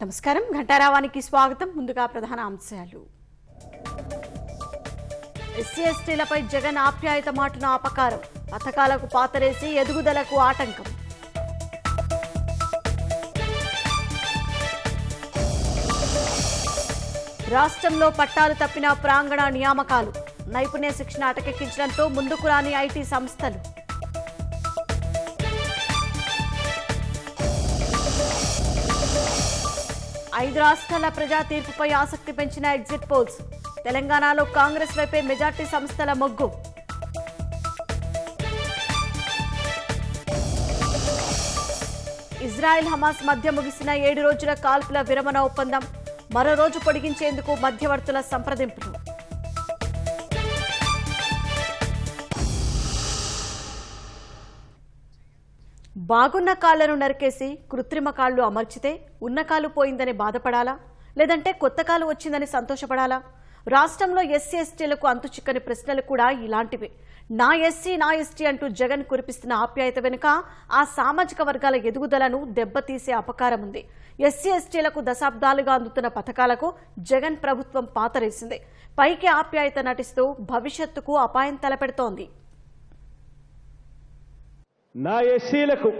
నమస్కారం ఘంటారావానికి స్వాగతం. ముందుగా ప్రధాన అంశాలు. ఎస్సీ ఎస్టీలపై జగన్ ఆప్యాయత మాటున అపకారం, పథకాలకు పాతరేసి ఎదుగుదలకు ఆటంకం. రాష్ట్రంలో పట్టాలు తప్పిన ప్రాంగణ నియామకాలు, నైపుణ్య శిక్షణ అటకెక్కించడంతో ముందుకు రాని ఐటీ సంస్థలు. ఐదు రాష్ట్రాల ప్రజా తీర్పుపై ఆసక్తి పెంచిన ఎగ్జిట్ పోల్స్, తెలంగాణలో కాంగ్రెస్ వైపే మెజార్టీ సంస్థల మొగ్గు. ఇజ్రాయెల్ హమాస్ మధ్య ముగిసిన 7 రోజుల కాల్పుల విరమణ ఒప్పందం, మరో రోజు పొడిగించేందుకు మధ్యవర్తుల సంప్రదింపులు. బాగున్న కాళ్లను నరికేసి కృత్రిమ కాళ్లు అమర్చితే ఉన్న కాలు పోయిందని బాధపడాలా, లేదంటే కొత్త కాలు వచ్చిందని సంతోషపడాలా? రాష్ట్రంలో ఎస్సీ ఎస్టీలకు అంతుచిక్కని ప్రశ్నలు కూడా ఇలాంటివే. నా ఎస్సీ నా ఎస్టీ అంటూ జగన్ కురిపిస్తున్న ఆప్యాయత వెనుక ఆ సామాజిక వర్గాల ఎదుగుదలను దెబ్బతీసే అపకారం ఉంది. ఎస్సీ ఎస్టీలకు దశాబ్దాలుగా అందుతున్న పథకాలకు జగన్ ప్రభుత్వం పాతరేసింది. పైకి ఆప్యాయత నటిస్తూ భవిష్యత్తుకు అపాయం తలపెడుతోంది. నా ఎస్సీలకు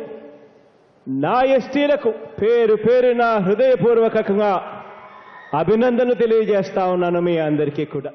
నా ఎస్టీలకు పేరు పేరున హృదయపూర్వకంగా అభినందనలు తెలియజేస్తా ఉన్నాను మీ అందరికీ కూడా.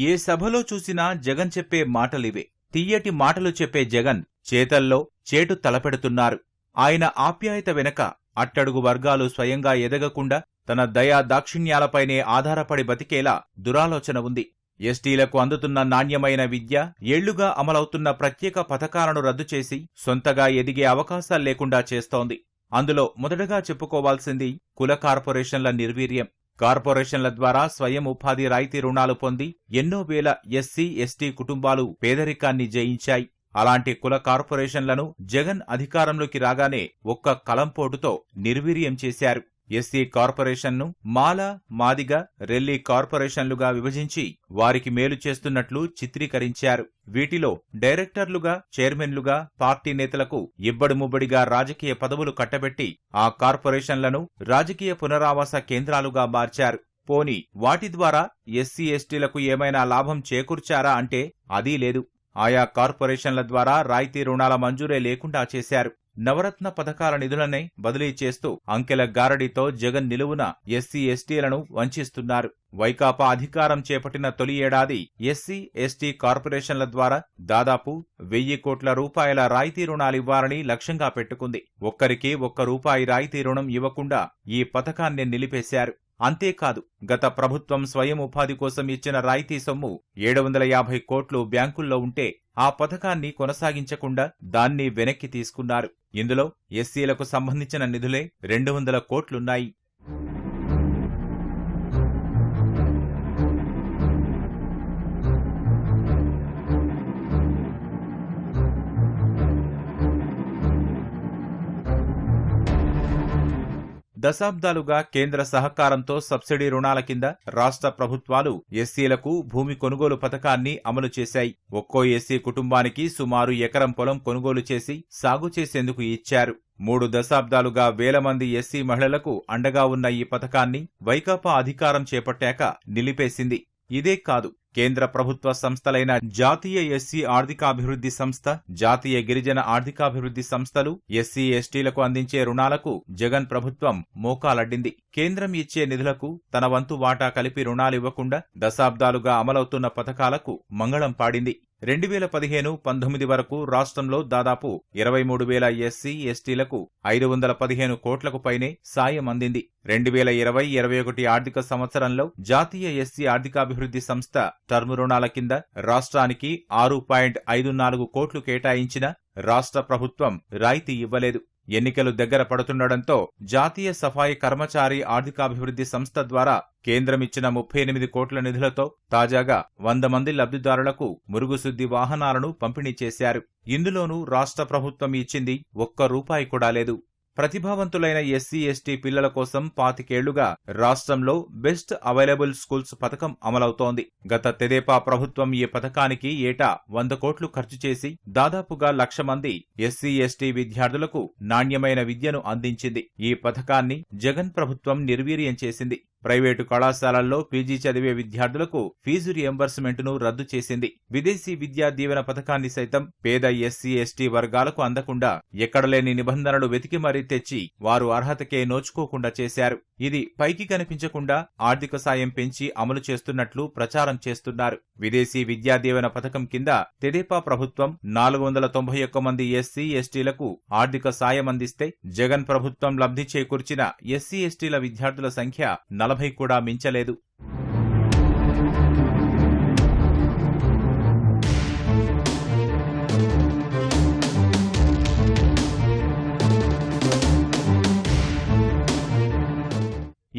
ఏ సభలో చూసినా జగన్ చెప్పే మాటలివే. తియ్యటి మాటలు చెప్పే జగన్ చేతల్లో చేటు తలపెడుతున్నారు. ఆయన ఆప్యాయత వెనక అట్టడుగు వర్గాలు స్వయంగా ఎదగకుండా తన దయా దాక్షిణ్యాలపైనే ఆధారపడి బతికేలా దురాలోచన ఉంది. ఎస్టీలకు అందుతున్న నాణ్యమైన విద్య, ఏళ్లుగా అమలవుతున్న ప్రత్యేక పథకాలను రద్దు చేసి సొంతగా ఎదిగే అవకాశాలు లేకుండా చేస్తోంది. అందులో మొదటగా చెప్పుకోవాల్సింది కుల కార్పొరేషన్ల నిర్వీర్యం. కార్పొరేషన్ల ద్వారా స్వయం ఉపాధి రాయితీ రుణాలు పొంది ఎన్నో వేల ఎస్సీ ఎస్టీ కుటుంబాలు పేదరికాన్ని జయించాయి. అలాంటి కుల కార్పొరేషన్లను జగన్ అధికారంలోకి రాగానే ఒక్క కలంపోటుతో నిర్వీర్యం చేశారు. ఎస్సీ కార్పొరేషన్ను మాల, మాదిగ, రెల్లి కార్పొరేషన్లుగా విభజించి వారికి మేలు చేస్తున్నట్లు చిత్రీకరించారు. వీటిలో డైరెక్టర్లుగా, చైర్మన్లుగా పార్టీ నేతలకు ఇబ్బడిముబ్బడిగా రాజకీయ పదవులు కట్టబెట్టి ఆ కార్పొరేషన్లను రాజకీయ పునరావాస కేంద్రాలుగా మార్చారు. పోని వాటి ద్వారా ఎస్సీ ఎస్టీలకు ఏమైనా లాభం చేకూర్చారా అంటే అదీ లేదు. ఆయా కార్పొరేషన్ల ద్వారా రాయితీ రుణాల మంజూరే లేకుండా చేశారు. నవరత్న పథకాల నిధులనే బదిలీ చేస్తూ అంకెల గారడీతో జగన్ నిలువున ఎస్సీ ఎస్టీలను వంచిస్తున్నారు. వైకాపా అధికారం చేపట్టిన తొలి ఏడాది ఎస్సీ ఎస్టీ కార్పొరేషన్ల ద్వారా దాదాపు 1000 కోట్ల రూపాయల రాయితీ రుణాలివ్వాలని లక్ష్యంగా పెట్టుకుంది. ఒక్కరికి ₹1 రాయితీ రుణం ఇవ్వకుండా ఈ పథకాన్ని నిలిపేశారు. అంతేకాదు, గత ప్రభుత్వం స్వయం ఉపాధి కోసం ఇచ్చిన రాయితీ సొమ్ము 750 కోట్లు బ్యాంకుల్లో ఉంటే ఆ పథకాన్ని కొనసాగించకుండా దాన్ని వెనక్కి తీసుకున్నారు. ఇందులో ఎస్సీలకు సంబంధించిన నిధులే 200 కోట్లున్నాయి. దశాబ్దాలుగా కేంద్ర సహకారంతో సబ్సిడీ రుణాల కింద రాష్ట్ర ప్రభుత్వాలు ఎస్సీలకు భూమి కొనుగోలు పథకాన్ని అమలు చేశాయి. ఒక్కో ఎస్సీ కుటుంబానికి సుమారు ఎకరం పొలం కొనుగోలు చేసి సాగు చేసేందుకు ఇచ్చారు. 3 దశాబ్దాలుగా వేల మంది ఎస్సీ మహిళలకు అండగా ఉన్న ఈ పథకాన్ని వైకాపా అధికారం చేపట్టాక నిలిపేసింది. ఇదే కాదు, కేంద్ర ప్రభుత్వ సంస్థలైన జాతీయ ఎస్సీ ఆర్థికాభివృద్ధి సంస్థ, జాతీయ గిరిజన ఆర్థికాభివృద్ధి సంస్థలు ఎస్సీ ఎస్టీలకు అందించే రుణాలకు జగన్ ప్రభుత్వం మోకాలడ్డింది. కేంద్రం ఇచ్చే నిధులకు తన వంతు వాటా కలిపి రుణాలివ్వకుండా దశాబ్దాలుగా అమలవుతున్న పథకాలకు మంగళం పాడింది. 2015-19 వరకు రాష్ట్రంలో దాదాపు 23,000 ఎస్సీ ఎస్టీలకు 515 కోట్లకు పైనే సాయం అందింది. 2020-21 ఆర్థిక సంవత్సరంలో జాతీయ ఎస్సీ ఆర్థికాభివృద్ధి సంస్థ టర్మ్ రుణాల కింద రాష్ట్రానికి 6.54 కోట్లు కేటాయించిన రాష్ట్ర ప్రభుత్వం రాయితీ ఇవ్వలేదు. ఎన్నికలు దగ్గర పడుతుండటంతో జాతీయ సఫాయి కర్మచారి ఆర్థికాభివృద్ధి సంస్థ ద్వారా కేంద్రమిచ్చిన 38 కోట్ల నిధులతో తాజాగా 100 మంది లబ్ధిదారులకు మురుగుశుద్ధి వాహనాలను పంపిణీ చేశారు. ఇందులోనూ రాష్ట్ర ప్రభుత్వం ఇచ్చింది ₹1 కూడా లేదు. ప్రతిభావంతులైన ఎస్సీ ఎస్టీ పిల్లల కోసం 25 ఏళ్లుగా రాష్ట్రంలో బెస్ట్ అవైలబుల్ స్కూల్స్ పథకం అమలవుతోంది. గత తెదేపా ప్రభుత్వం ఈ పథకానికి ఏటా 100 కోట్లు ఖర్చు చేసి దాదాపుగా 1,00,000 మంది ఎస్సీ ఎస్టీ విద్యార్థులకు నాణ్యమైన విద్యను అందించింది. ఈ పథకాన్ని జగన్ ప్రభుత్వం నిర్వీర్యం చేసింది. ప్రైవేటు కళాశాలల్లో పీజీ చదివే విద్యార్థులకు ఫీజు రియంబర్స్మెంట్ను రద్దు చేసింది. విదేశీ విద్యా దీవెన పథకాన్ని సైతం పేద ఎస్సీ ఎస్టీ వర్గాలకు అందకుండా ఎక్కడలేని నిబంధనలు వెతికి మరీ తెచ్చి వారు అర్హతకే నోచుకోకుండా చేశారు. ఇది పైకి కనిపించకుండా ఆర్థిక సాయం పెంచి అమలు చేస్తున్నట్లు ప్రచారం చేస్తున్నారు. విదేశీ విద్యా దీవెన పథకం కింద తెదేపా ప్రభుత్వం 491 మంది ఎస్సీ ఎస్టీలకు ఆర్థిక సాయం అందిస్తే జగన్ ప్రభుత్వం లబ్ధి చేకూర్చిన ఎస్సీ ఎస్టీల విద్యార్థుల సంఖ్య 40 కూడా మించలేదు.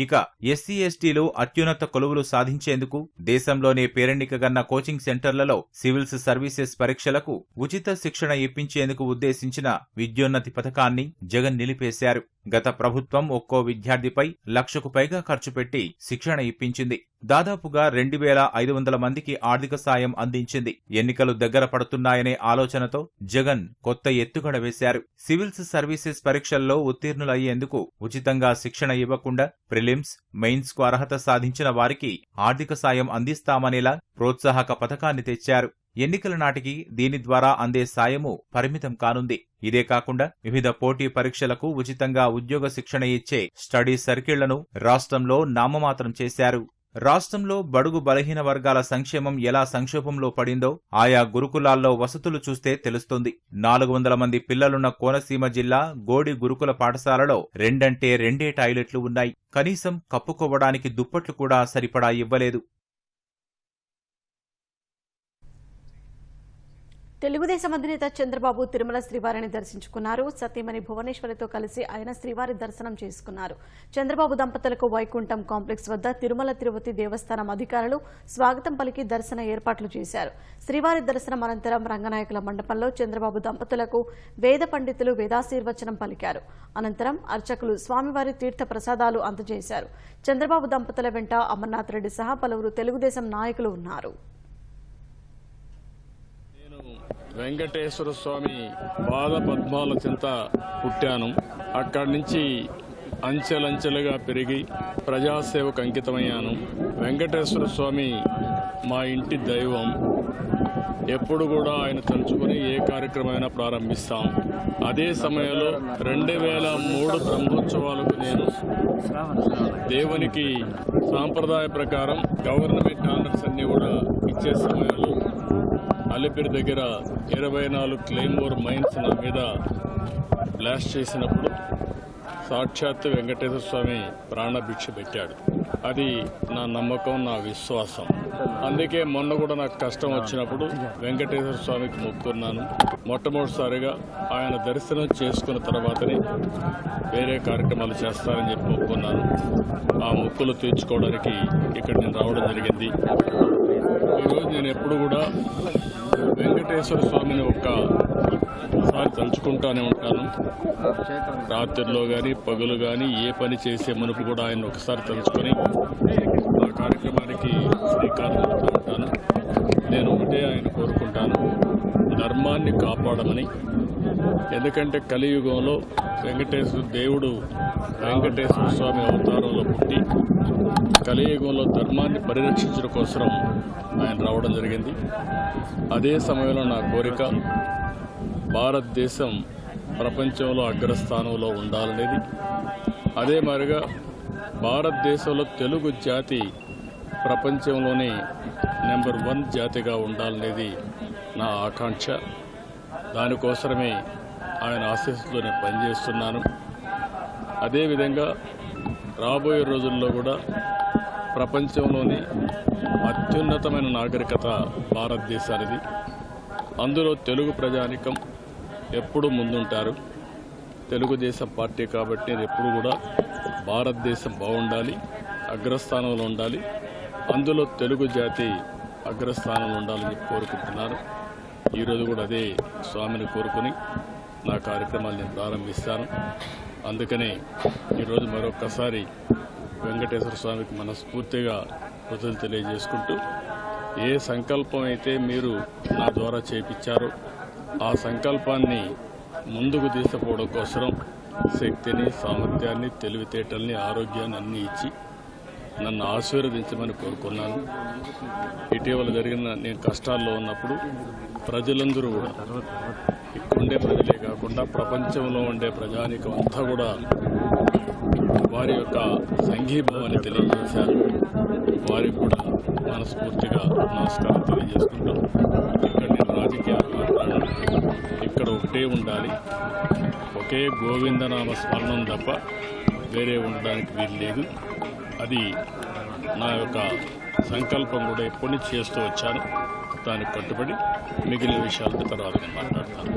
ఇక ఎస్సీ ఎస్టీలు అత్యున్నత కొలువులు సాధించేందుకు దేశంలోనే పేరెన్నికగన్న కోచింగ్ సెంటర్లలో సివిల్స్ సర్వీసెస్ పరీక్షలకు ఉచిత శిక్షణ ఇప్పించేందుకు ఉద్దేశించిన విద్యోన్నతి పథకాన్ని జగన్ నిలిపేశారు. గత ప్రభుత్వం ఒక్కో విద్యార్థిపై 1,00,000కు పైగా ఖర్చు పెట్టి శిక్షణ ఇప్పించింది. దాదాపుగా 2,500 మందికి ఆర్థిక సాయం అందించింది. ఎన్నికలు దగ్గర పడుతున్నాయనే ఆలోచనతో జగన్ కొత్త ఎత్తుగడ వేశారు. సివిల్స్ సర్వీసెస్ పరీక్షల్లో ఉత్తీర్ణులయ్యేందుకు ఉచితంగా శిక్షణ ఇవ్వకుండా ప్రిలిమ్స్, మెయిన్స్ కు అర్హత సాధించిన వారికి ఆర్థిక సాయం అందిస్తామనేలా ప్రోత్సాహక పథకాన్ని తెచ్చారు. ఎన్నికల నాటికి దీని ద్వారా అందే సాయము పరిమితం కానుంది. ఇదే కాకుండా వివిధ పోటీ పరీక్షలకు ఉచితంగా ఉద్యోగ శిక్షణ ఇచ్చే స్టడీ సర్కిళ్లను రాష్ట్రంలో నామమాత్రం చేశారు. రాష్ట్రంలో బడుగు బలహీన వర్గాల సంక్షేమం ఎలా సంక్షోభంలో పడిందో ఆయా గురుకులాల్లో వసతులు చూస్తే తెలుస్తుంది. 400 మంది పిల్లలున్న కోనసీమ జిల్లా గోడి గురుకుల పాఠశాలలో 2 టాయిలెట్లు ఉన్నాయి. కనీసం కప్పుకోవడానికి దుప్పట్లు కూడా సరిపడా ఇవ్వలేదు. తెలుగుదేశం అధినేత చంద్రబాబు తిరుమల శ్రీవారిని దర్శించుకున్నారు. సతీమణి భువనేశ్వరితో కలిసి ఆయన శ్రీవారి దర్శనం చేసుకున్నారు. చంద్రబాబు దంపతులకు వైకుంఠం కాంప్లెక్స్ వద్ద తిరుమల తిరుపతి దేవస్థానం అధికారులు స్వాగతం పలికి దర్శన ఏర్పాట్లు చేశారు. శ్రీవారి దర్శనం అనంతరం రంగనాయకుల మండపంలో చంద్రబాబు దంపతులకు వేద పండితులు వేదాశీర్వచనం పలికారు. అనంతరం అర్చకులు స్వామివారి తీర్థ ప్రసాదాలు అందజేశారు. చంద్రబాబు దంపతుల వెంట అమర్నాథ్ రెడ్డి సహా పలువురు తెలుగుదేశం నాయకులు ఉన్నారు. వెంకటేశ్వర స్వామి పాద పద్మాల చింత పుట్టాను. అక్కడి నుంచి అంచెలంచెలుగా పెరిగి ప్రజాసేవకు అంకితమయ్యాను. వెంకటేశ్వర స్వామి మా ఇంటి దైవం. ఎప్పుడు కూడా ఆయన తలుచుకుని ఏ కార్యక్రమమైనా ప్రారంభిస్తాం. అదే సమయంలో 2003 బ్రహ్మోత్సవాలకు నేను దేవునికి సాంప్రదాయ ప్రకారం గవర్నమెంట్ ఆనర్స్ అన్ని కూడా ఇచ్చే సమయంలో అలిపిరి దగ్గర 24 క్లెయిమోర్ మైన్స్ నా మీద బ్లాస్ట్ చేసినప్పుడు సాక్షాత్ వెంకటేశ్వర స్వామి ప్రాణభిక్ష పెట్టాడు. అది నా నమ్మకం, నా విశ్వాసం. అందుకే మొన్న కూడా నాకు కష్టం వచ్చినప్పుడు వెంకటేశ్వర స్వామికి మొక్కున్నాను. మొట్టమొదటిసారిగా ఆయన దర్శనం చేసుకున్న తర్వాతనే వేరే కార్యక్రమాలు చేస్తానని చెప్పి మొక్కున్నాను. ఆ మొక్కులు తీర్చుకోవడానికి ఇక్కడ నేను రావడం జరిగింది. ఈరోజు నేను ఎప్పుడు కూడా వెంకటేశ్వర స్వామిని ఒక్కసారి తలుచుకుంటానే ఉంటాను. రాత్రిలో కానీ పగలు కానీ ఏ పని చేసే మునుపు కూడా ఆయన ఒకసారి తలుచుకొని ఆ కార్యక్రమానికి శ్రీకారం చుడుతూ ఉంటాను. నేను ఒకటే ఆయన కోరుకుంటాను, ధర్మాన్ని కాపాడమని. ఎందుకంటే కలియుగంలో వెంకటేశ్వర దేవుడు వెంకటేశ్వర స్వామి అవతారంలో పుట్టి కలియుగంలో ధర్మాన్ని పరిరక్షించడం కోసం ఆయన రావడం జరిగింది. అదే సమయంలో నా కోరిక భారతదేశం ప్రపంచంలో అగ్రస్థానంలో ఉండాలనేది. అదే మాదిరిగా భారతదేశంలో తెలుగు జాతి ప్రపంచంలోనే నెంబర్ 1 జాతిగా ఉండాలనేది నా ఆకాంక్ష. దానికోసమే ఆయన ఆశీస్సుతో నేను పనిచేస్తున్నాను. అదేవిధంగా రాబోయే రోజుల్లో కూడా ప్రపంచంలోని అత్యున్నతమైన నాగరికత భారతదేశానిది. అందులో తెలుగు ప్రజానికం ఎప్పుడూ ముందుంటారు. తెలుగుదేశం పార్టీ కాబట్టి నేను ఎప్పుడు కూడా భారతదేశం బాగుండాలి, అగ్రస్థానంలో ఉండాలి, అందులో తెలుగు జాతి అగ్రస్థానంలో ఉండాలని కోరుకుంటున్నాను. ఈరోజు కూడా అదే స్వామిని కోరుకుని నా కార్యక్రమాలు నేను ప్రారంభిస్తాను. అందుకనే ఈరోజు మరొక్కసారి వెంకటేశ్వర స్వామికి మనస్ఫూర్తిగా కృతజ్ఞతలు తెలియజేసుకుంటూ ఏ సంకల్పం అయితే మీరు నా ద్వారా చేపించారో ఆ సంకల్పాన్ని ముందుకు తీసుకుపోవడం కోసం శక్తిని, సామర్థ్యాన్ని, తెలివితేటల్ని, ఆరోగ్యాన్ని అన్నీ ఇచ్చి నన్ను ఆశీర్వదించమని కోరుకున్నాను. ఇటీవల జరిగిన నేను కష్టాల్లో ఉన్నప్పుడు ప్రజలందరూ కూడా, ఇక్కడ ఉండే ప్రజలే కాకుండా ప్రపంచంలో ఉండే ప్రజానీకం అంతా కూడా వారి యొక్క సంఘీభావాన్ని తెలియజేశారు. వారికి కూడా మనస్ఫూర్తిగా నమస్కారం తెలియజేసుకుంటూ, ఇక్కడ నేను రాజకీయాలు మాట్లాడాను, ఇక్కడ ఒకటే ఉండాలి, ఒకే గోవిందనామ స్మరణం తప్ప వేరే ఉండడానికి వీలు లేదు. అది నా యొక్క సంకల్పం కూడా ఎప్పటి నుంచి చేస్తూ వచ్చాను. దానికి కట్టుబడి మిగిలిన విషయాలతో తర్వాత నేను మాట్లాడతాను.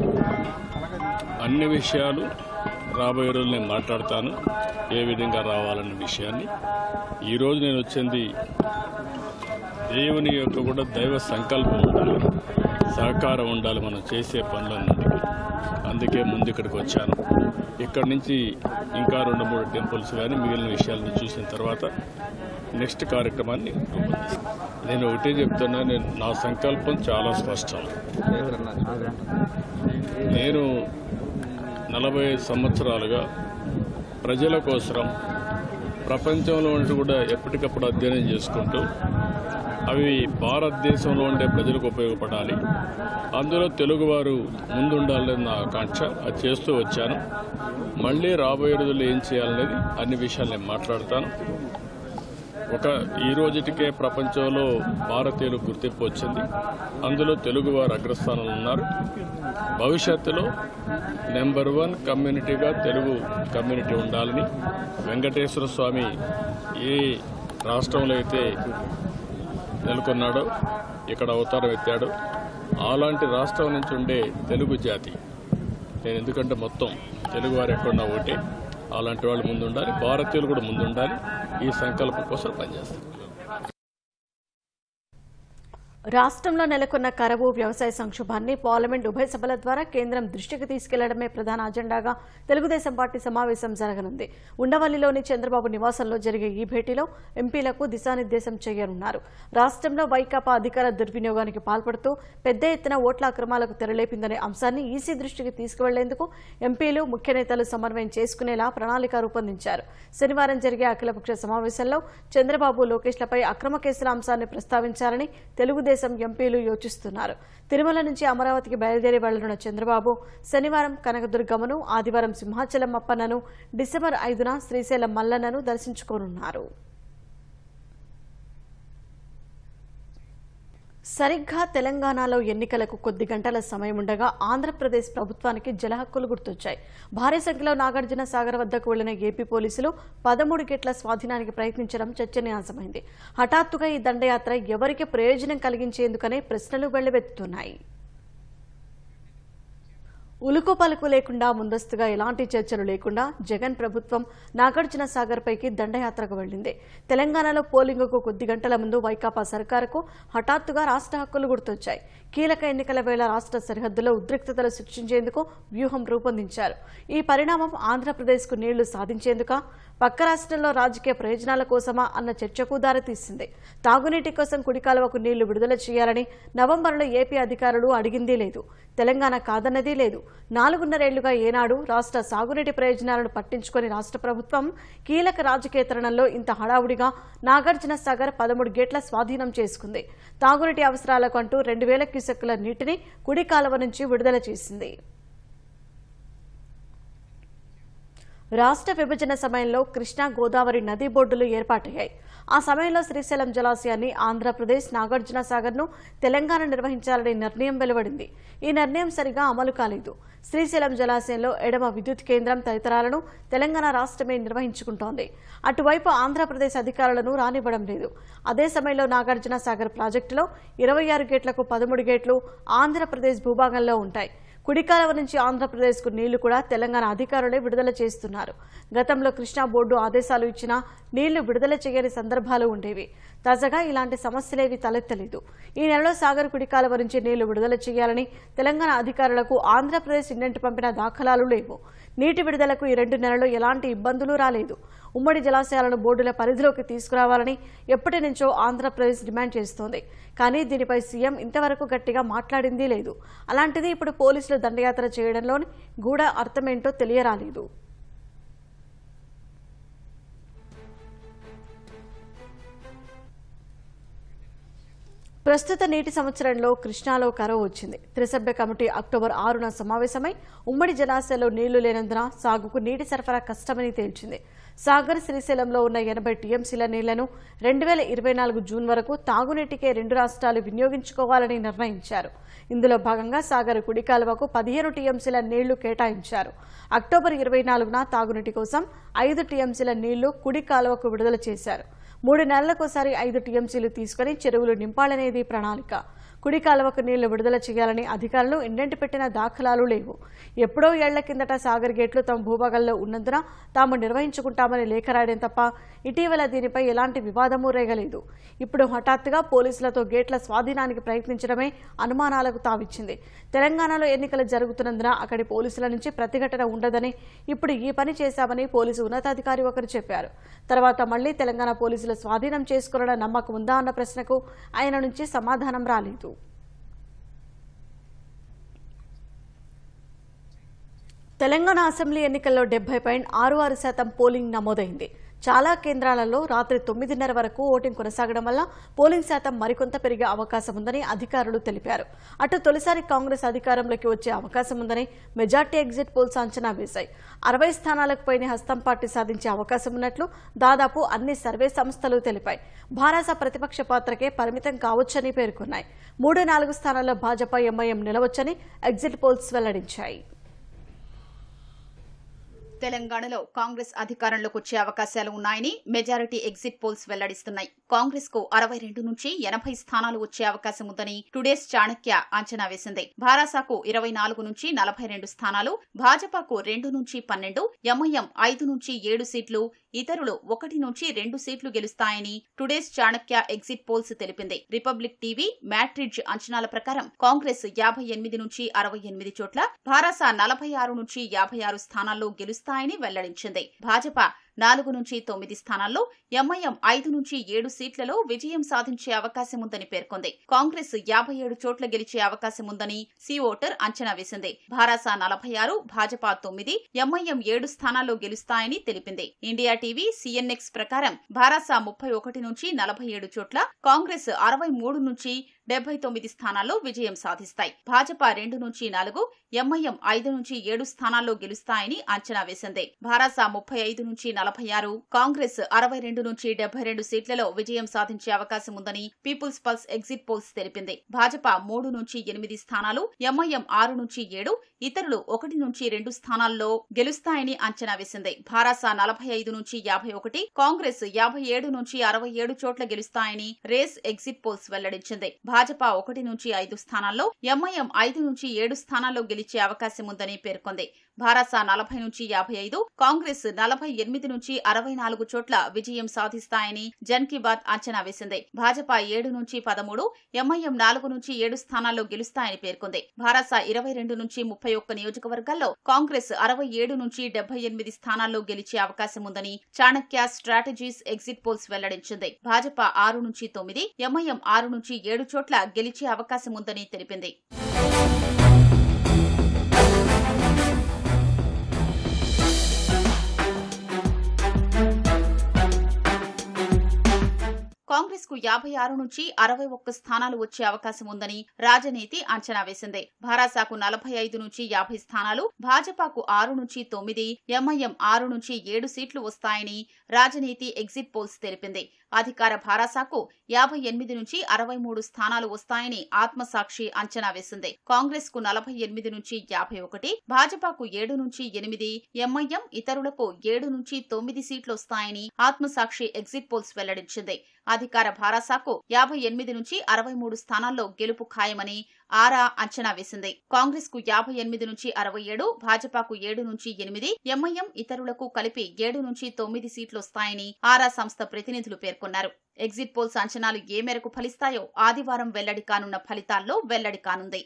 అన్ని విషయాలు రాబోయే రోజులు నేను మాట్లాడతాను, ఏ విధంగా రావాలన్న విషయాన్ని. ఈరోజు నేను వచ్చింది దేవుని యొక్క కూడా దైవ సంకల్పం ఉండాలి, సహకారం ఉండాలి మనం చేసే పనులన్నింటికి. అందుకే ముందు ఇక్కడికి వచ్చాను. ఇక్కడి నుంచి ఇంకా 2-3 టెంపుల్స్ కానీ మిగిలిన విషయాలను చూసిన తర్వాత నెక్స్ట్ కార్యక్రమాన్ని రూపొందిస్తాను. నేను ఒకటే చెప్తున్నా, నా సంకల్పం చాలా స్పష్టం. నేను 45 సంవత్సరాలుగా ప్రజల కోసం ప్రపంచంలో ఉండి కూడా ఎప్పటికప్పుడు అధ్యయనం చేసుకుంటూ అవి భారతదేశంలో ఉండే ప్రజలకు ఉపయోగపడాలి, అందులో తెలుగువారు ముందుండాలని నా ఆకాంక్ష. అది చేస్తూ వచ్చాను. మళ్ళీ రాబోయే రోజుల్లో ఏం చేయాలనేది అన్ని విషయాలు నేను మాట్లాడతాను. ఈ రోజుటికే ప్రపంచంలో భారతీయులు గుర్తింపు వచ్చింది, అందులో తెలుగువారు అగ్రస్థానంలో ఉన్నారు. భవిష్యత్తులో నెంబర్ 1 కమ్యూనిటీగా తెలుగు కమ్యూనిటీ ఉండాలని వెంకటేశ్వర స్వామి ఏ రాష్ట్రంలో అయితే నెలకొన్నాడో, ఇక్కడ అవతారం ఎత్తాడో, అలాంటి రాష్ట్రం నుంచి ఉండే తెలుగు జాతి, నేను ఎందుకంటే మొత్తం తెలుగువారు ఎక్కడున్నా ఒకటే, అలాంటి వాళ్ళు ముందుండాలి, భారతీయులు కూడా ముందుండాలి. ఈ సంకల్పం కోసం పనిచేస్తాను. రాష్ట్రంలో నెలకొన్న కరువు, వ్యవసాయ సంక్షోభాన్ని పార్లమెంట్ ఉభయ సభల ద్వారా కేంద్రం దృష్టికి తీసుకెళ్లడమే ప్రధాన అజెండాగా తెలుగుదేశం పార్టీ సమావేశం జరగనుంది. ఉండవల్లిలోని చంద్రబాబు నివాసంలో జరిగే ఈ భేటీలో ఎంపీలకు దిశానిర్దేశం చేయనున్నారు. రాష్ట్రంలో వైకాపా అధికార దుర్వినియోగానికి పాల్పడుతూ పెద్ద ఎత్తున ఓట్ల అక్రమాలకు తెరలేపిందనే అంశాన్ని ఈసీ దృష్టికి తీసుకువెళ్లేందుకు ఎంపీలు, ముఖ్య నేతలు సమన్వయం చేసుకునేలా ప్రణాళిక రూపొందించారు. శనివారం జరిగే అఖిలపక్ష సమావేశంలో చంద్రబాబు, లోకేష్లపై అక్రమ కేసుల అంశాన్ని ప్రస్తావించాలని తెలుగుదేశం ఎంపీలు యోచిస్తున్నారు. తిరుమల నుంచి అమరావతికి బయలుదేరి వెళ్లనున్న చంద్రబాబు శనివారం కనకదుర్గమ్మను, ఆదివారం సింహాచలం అప్పన్నను, డిసెంబర్ 5న శ్రీశైలం మల్లన్నను దర్శించుకోనున్నారు. సరిగ్గా తెలంగాణలో ఎన్నికలకు కొద్ది గంటల సమయం ఉండగా ఆంధ్రప్రదేశ్ ప్రభుత్వానికి జలహక్కులు గుర్తొచ్చాయి. భారీ సంఖ్యలో నాగార్జున సాగర్ వద్దకు వెళ్లిన ఏపీ పోలీసులు 13 గేట్ల స్వాధీనానికి ప్రయత్నించడం చర్చనీయాంశమైంది. హఠాత్తుగా ఈ దండయాత్ర ఎవరికి ప్రయోజనం కలిగించేందుకనే ప్రశ్నలు వెల్లువెత్తుతున్నాయి. ఉలుకు పలుకు లేకుండా, ముందస్తుగా ఎలాంటి చర్చలు లేకుండా జగన్ ప్రభుత్వం నాగార్జున సాగర్ పైకి దండయాత్రకు వెళ్లింది. తెలంగాణలో పోలింగుకు కొద్ది గంటల ముందు వైకాపా సర్కారుకు హఠాత్తుగా రాష్ట్ర హక్కులు గుర్తొచ్చాయి. కీలక ఎన్నికల వేళ రాష్ట్ర సరిహద్దులో ఉద్రిక్తతలు సృష్టించేందుకు వ్యూహం రూపొందించారు. ఈ పరిణామం ఆంధ్రప్రదేశ్కు నీళ్లు సాధించేందుక, పక్క రాష్ట్రంలో రాజకీయ ప్రయోజనాల కోసమా అన్న చర్చకు దారితీసింది. తాగునీటి కోసం కుడి కాలువకు నీళ్లు విడుదల చేయాలని నవంబర్లో ఏపీ అధికారులు అడిగిందీ లేదు, తెలంగాణ కాదన్నదీ లేదు. 4.5 ఏళ్లుగా ఏనాడు రాష్ట్ర సాగునీటి ప్రయోజనాలను పట్టించుకొని రాష్ట్ర ప్రభుత్వం కీలక రాజకీయ తరుణంలో ఇంత హడావుడిగా నాగార్జున సాగర్ 13 గేట్ల స్వాధీనం చేసుకుంది. తాగునీటి అవసరాలకు అంటూ 2000 క్యూసెక్కుల నీటిని కుడి కాలువ నుంచి విడుదల చేసింది. రాష్ట్ర విభజన సమయంలో కృష్ణా, గోదావరి నదీ బోర్డులు ఏర్పాటయ్యాయి. ఆ సమయంలో శ్రీశైలం జలాశయాన్ని ఆంధ్రప్రదేశ్, నాగార్జున సాగర్ను తెలంగాణ నిర్వహించాలనే నిర్ణయం వెలువడింది. ఈ నిర్ణయం సరిగా అమలు కాలేదు. శ్రీశైలం జలాశయంలో ఎడమ విద్యుత్ కేంద్రం తదితరాలను తెలంగాణ రాష్ట్రమే నిర్వహించుకుంటోంది. అటువైపు ఆంధ్రప్రదేశ్ అధికారులను రానివ్వడం లేదు. అదే సమయంలో నాగార్జున సాగర్ ప్రాజెక్టులో 26 గేట్లకు 13 గేట్లు ఆంధ్రప్రదేశ్ భూభాగంలో ఉంటాయి. కుడికాలువ నుంచి ఆంధ్రప్రదేశ్కు నీళ్లు కూడా తెలంగాణ అధికారులే విడుదల చేస్తున్నారు. గతంలో కృష్ణా బోర్డు ఆదేశాలు ఇచ్చినా నీళ్లు విడుదల చేయని సందర్భాలు ఉండేవి. తాజాగా ఇలాంటి సమస్యలేవి తలెత్తలేదు. ఈ నెలలో సాగర్ కుడికాలువ నుంచి నీళ్లు విడుదల చేయాలని తెలంగాణ అధికారులకు ఆంధ్రప్రదేశ్ ఇండెంట్ పంపిన దాఖలాలు లేవు. నీటి విడుదలకు ఈ 2 నెలల్లో ఎలాంటి ఇబ్బందులు రాలేదు. ఉమ్మడి జలాశయాలను బోర్డుల పరిధిలోకి తీసుకురావాలని ఎప్పటి నుంచో ఆంధ్రప్రదేశ్ డిమాండ్ చేస్తోంది. కానీ దీనిపై సీఎం ఇంతవరకు గట్టిగా మాట్లాడింది లేదు. అలాంటిది ఇప్పుడు పోలీసులు దండయాత్ర చేయడంలోని గూఢ అర్థమేంటో తెలియరాలేదు. ప్రస్తుత నీటి సంవత్సరంలో కృష్ణాలో కరువు వచ్చింది. త్రిసభ్య కమిటీ అక్టోబర్ 6న సమావేశమై ఉమ్మడి జలాశయాల్లో నీళ్లు లేనందున సాగుకు నీటి సరఫరా కష్టమని తేల్చింది. సాగర్, శ్రీశైలంలో ఉన్న 80 టీఎంసీల నీళ్లను 2024 జూన్ వరకు తాగునీటికే 2 రాష్ట్రాలు వినియోగించుకోవాలని నిర్ణయించారు. ఇందులో భాగంగా సాగర్ కుడి కాలువకు 15 టీఎంసీల నీళ్లు కేటాయించారు. అక్టోబర్ 24న తాగునీటి కోసం 5 టీఎంసీల నీళ్లు కుడి కాలువకు విడుదల చేశారు. 3 నెలలకోసారి 5 టీఎంసీలు తీసుకుని చెరువులు నింపాలనేది ప్రణాళిక. కుడి కాలువకు నీళ్లు విడుదల చేయాలని అధికారులు ఇండెంట్ పెట్టిన దాఖలాలు లేవు. ఎప్పుడో ఏళ్ల కిందట సాగర్ గేట్లు తమ భూభాగంలో ఉన్నందున తాము నిర్వహించుకుంటామని లేఖ రాయడం తప్ప ఇటీవల దీనిపై ఎలాంటి వివాదమూ రేగలేదు. ఇప్పుడు హఠాత్తుగా పోలీసులతో గేట్ల స్వాధీనానికి ప్రయత్నించడమే అనుమానాలకు తావిచ్చింది. తెలంగాణలో ఎన్నికలు జరుగుతున్నందున అక్కడి పోలీసుల నుంచి ప్రతిఘటన ఉండదని, ఇప్పుడు ఈ పని చేశామని పోలీసు ఉన్నతాధికారి ఒకరు చెప్పారు. తర్వాత మళ్లీ తెలంగాణ పోలీసులు స్వాధీనం చేసుకున్న నమ్మకం ఉందా అన్న ప్రశ్నకు ఆయన నుంచి సమాధానం రాలేదు. తెలంగాణ అసెంబ్లీ ఎన్నికల్లో 70.66% పోలింగ్ నమోదైంది. చాలా కేంద్రాలలో రాత్రి 9:30 వరకు ఓటింగ్ కొనసాగడం వల్ల పోలింగ్ శాతం మరికొంత పెరిగే అవకాశం ఉందని అధికారులు తెలిపారు. అటు తొలిసారి కాంగ్రెస్ అధికారంలోకి వచ్చే అవకాశం ఉందని మెజార్టీ ఎగ్జిట్ పోల్స్ అంచనా వేశాయి. 60 స్థానాలకు పైనే హస్తం పార్టీ సాధించే అవకాశం ఉన్నట్లు దాదాపు అన్ని సర్వే సంస్థలు తెలిపాయి. భారాస ప్రతిపక్ష పాత్రకే పరిమితం కావచ్చని పేర్కొన్నాయి. 3-4 స్థానాల్లో భాజపా, ఎంఐఎం నిలవచ్చని ఎగ్జిట్ పోల్స్ వెల్లడించాయి. తెలంగాణలో కాంగ్రెస్ అధికారంలోకి వచ్చే అవకాశాలు ఉన్నాయని మెజారిటీ ఎగ్జిట్ పోల్స్ వెల్లడిస్తున్నాయి. కాంగ్రెస్ కు 62 నుంచి 80 స్థానాలు వచ్చే అవకాశం ఉందని టుడేస్ చాణక్య అంచనా వేసింది. భారాసాకు 24 నుంచి 42 స్థానాలు, భాజపాకు 2 నుంచి 12, ఎంఐఎం 5 నుంచి 7 సీట్లు, ఇతరులు 1 నుంచి 2 సీట్లు గెలుస్తాయని టుడేస్ చాణక్య ఎగ్జిట్ పోల్స్ తెలిపింది. రిపబ్లిక్ టీవీ మ్యాట్రిడ్జ్ అంచనాల ప్రకారం కాంగ్రెస్ 58 నుంచి 68 చోట్ల, భారాస 46 నుంచి 56 స్థానాల్లో గెలుస్తాయని వెల్లడించింది. భాజపా 4 నుంచి 9 స్థానాల్లో, ఎంఐఎం 5 నుంచి 7 సీట్లలో విజయం సాధించే అవకాశం ఉందని పేర్కొంది. కాంగ్రెస్ 57 చోట్ల గెలిచే అవకాశం ఉందని సి ఓటర్ అంచనా వేసింది. భారాస 46, భాజపా 9, ఎంఐఎం 7 స్థానాల్లో గెలుస్తాయని తెలిపింది. ఇండియా టీవీ సిఎన్ఎక్స్ ప్రకారం భారాస 31 నుంచి 47 చోట్ల, కాంగ్రెస్ 63 నుంచి 79 స్థానాల్లో విజయం సాధిస్తాయి. భాజపా 2 నుంచి 4, ఎంఐఎం 5 నుంచి 7 స్థానాల్లో గెలుస్తాయని అంచనా వేసింది. భారాస 35 నుంచి 46, కాంగ్రెస్ 62 నుంచి 72 సీట్లలో విజయం సాధించే అవకాశం ఉందని పీపుల్స్ పల్స్ ఎగ్జిట్ పోల్స్ తెలిపింది. భాజపా 3 నుంచి 8 స్థానాలు, ఎంఐఎం 6 నుంచి 7, ఇతరులు 1 నుంచి 2 స్థానాల్లో గెలుస్తాయని అంచనా వేసింది. భారాస 45 నుంచి 51, కాంగ్రెస్ 57 నుంచి 67 చోట్ల గెలుస్తాయని రేస్ ఎగ్జిట్ పోల్స్ వెల్లడించింది. భాజపా 1 నుంచి 5 స్థానాల్లో, ఎంఐఎం 5 నుంచి 7 స్థానాల్లో గెలిచే అవకాశం ఉందని పేర్కొంది. భారాస 40 నుంచి 55, కాంగ్రెస్ 48 నుంచి 64 చోట్ల విజయం సాధిస్తాయని జన్ కీ బాత్ అంచనా వేసింది. భాజపా 7 నుంచి 13, ఎంఐఎం 4 నుంచి 7 స్థానాల్లో గెలుస్తాయని పేర్కొంది. భారాస 22 నుంచి 31 నియోజకవర్గాల్లో, కాంగ్రెస్ 67 నుంచి 78 స్థానాల్లో గెలిచే అవకాశం ఉందని చాణక్య స్ట్రాటజీస్ ఎగ్జిట్ పోల్స్ వెల్లడించింది. భాజపా 6 నుంచి 9, ఎంఐఎం 6 నుంచి 7 చోట్ల గెలిచే అవకాశం ఉందని తెలిపింది. కాంగ్రెస్ కు 56 నుంచి 61 స్థానాలు వచ్చే అవకాశం ఉందని రాజనీతి అంచనా వేసింది. భారాసాకు 45 నుంచి 50 స్థానాలు, భాజపాకు 6 నుంచి 9, ఎంఐఎం 6 నుంచి 7 సీట్లు వస్తాయని రాజనీతి ఎగ్జిట్ పోల్స్ తెలిపింది. అధికార భారాసాకు 58 నుంచి 63 స్థానాలు వస్తాయని ఆత్మసాక్షి అంచనా వేసింది. కాంగ్రెస్ కు 48 నుంచి 51, భాజపాకు 7 నుంచి 8, ఎంఐఎం ఇతరులకు 7 నుంచి 9 సీట్లు వస్తాయని ఆత్మసాక్షి ఎగ్జిట్ పోల్స్ వెల్లడించింది. అధికార భారాసాకు 58 నుంచి 63 స్థానాల్లో గెలుపు ఖాయమని ఆరా అంచనా వేసింది. కాంగ్రెస్ కు 58 నుంచి 67, భాజపాకు 7 నుంచి 8, ఎంఐఎం ఇతరులకు కలిపి 7 నుంచి 9 సీట్లొస్తాయని ఆరా సంస్థ ప్రతినిధులు పేర్కొన్నారు. ఎగ్జిట్ పోల్స్ అంచనాలు ఏ మేరకు ఫలిస్తాయో ఆదివారం వెల్లడి కానున్న ఫలితాల్లో వెల్లడి కానుంది.